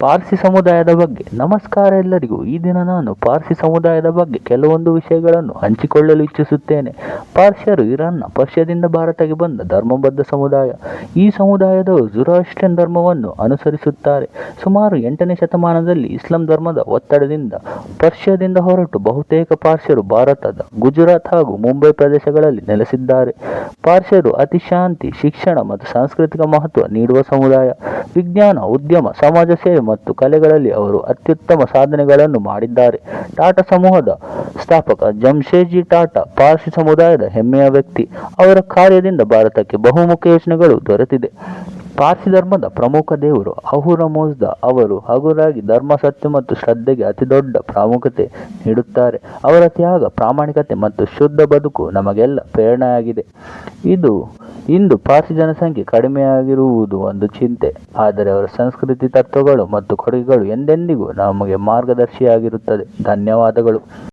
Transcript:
ಪಾರ್ಸಿ ಸಮುದಾಯದ ಬಗ್ಗೆ ನಮಸ್ಕಾರ ಎಲ್ಲರಿಗೂ. ಈ ದಿನ ನಾನು ಪಾರ್ಸಿ ಸಮುದಾಯದ ಬಗ್ಗೆ ಕೆಲವೊಂದು ವಿಷಯಗಳನ್ನು ಹಂಚಿಕೊಳ್ಳಲು ಇಚ್ಛಿಸುತ್ತೇನೆ. ಪಾರ್ಸಿಯರು ಇರಾನ್ನ ಪರ್ಷಿಯಾದಿಂದ ಭಾರತಕ್ಕೆ ಬಂದ ಧರ್ಮಬದ್ಧ ಸಮುದಾಯ. ಈ ಸಮುದಾಯದವರು ಜುರಾಸ್ಟ್ರಿಯನ್ ಧರ್ಮವನ್ನು ಅನುಸರಿಸುತ್ತಾರೆ. ಸುಮಾರು 8ನೇ ಶತಮಾನದಲ್ಲಿ ಇಸ್ಲಾಂ ಧರ್ಮದ ಒತ್ತಡದಿಂದ ಪರ್ಷಿಯಾದಿಂದ ಹೊರಟು ಬಹುತೇಕ ಪಾರ್ಸಿಯರು ಭಾರತದ ಗುಜರಾತ್ ಹಾಗೂ ಮುಂಬೈ ಪ್ರದೇಶಗಳಲ್ಲಿ ನೆಲೆಸಿದ್ದಾರೆ. ಪಾರ್ಸಿಯರು ಅತಿ ಶಾಂತಿ, ಶಿಕ್ಷಣ ಮತ್ತು ಸಾಂಸ್ಕೃತಿಕ ಮಹತ್ವ ನೀಡುವ ಸಮುದಾಯ. ವಿಜ್ಞಾನ, ಉದ್ಯಮ, ಸಮಾಜ ಸೇವೆ ಮತ್ತು ಕಲೆಗಳಲ್ಲಿ ಅವರು ಅತ್ಯುತ್ತಮ ಸಾಧನೆಗಳನ್ನು ಮಾಡಿದ್ದಾರೆ. ಟಾಟಾ ಸಮೂಹದ ಸ್ಥಾಪಕ ಜಮ್ಶೆಡ್ಜಿ ಟಾಟಾ ಪಾರ್ಸಿ ಸಮುದಾಯದ ಹೆಮ್ಮೆಯ ವ್ಯಕ್ತಿ. ಅವರ ಕಾರ್ಯದಿಂದ ಭಾರತಕ್ಕೆ ಬಹುಮುಖ ಯೋಜನೆಗಳು ದೊರೆತಿದೆ. ಪಾರ್ಸಿ ಧರ್ಮದ ಪ್ರಮುಖ ದೇವರು ಅಹುರ ಮಜ್ದಾ. ಅವರು ಹಗುರಾಗಿ ಧರ್ಮ, ಸತ್ಯ ಮತ್ತು ಶ್ರದ್ಧೆಗೆ ಅತಿದೊಡ್ಡ ಪ್ರಾಮುಖ್ಯತೆ ನೀಡುತ್ತಾರೆ. ಅವರ ತ್ಯಾಗ, ಪ್ರಾಮಾಣಿಕತೆ ಮತ್ತು ಶುದ್ಧ ಬದುಕು ನಮಗೆಲ್ಲ ಪ್ರೇರಣೆಯಾಗಿದೆ. ಇಂದು ಪಾರ್ಸಿ ಜನಸಂಖ್ಯೆ ಕಡಿಮೆಯಾಗಿರುವುದು ಒಂದು ಚಿಂತೆ, ಆದರೆ ಅವರ ಸಂಸ್ಕೃತಿ, ತತ್ವಗಳು ಮತ್ತು ಕೊಡುಗೆಗಳು ಎಂದೆಂದಿಗೂ ನಮಗೆ ಮಾರ್ಗದರ್ಶಿಯಾಗಿರುತ್ತದೆ. ಧನ್ಯವಾದಗಳು.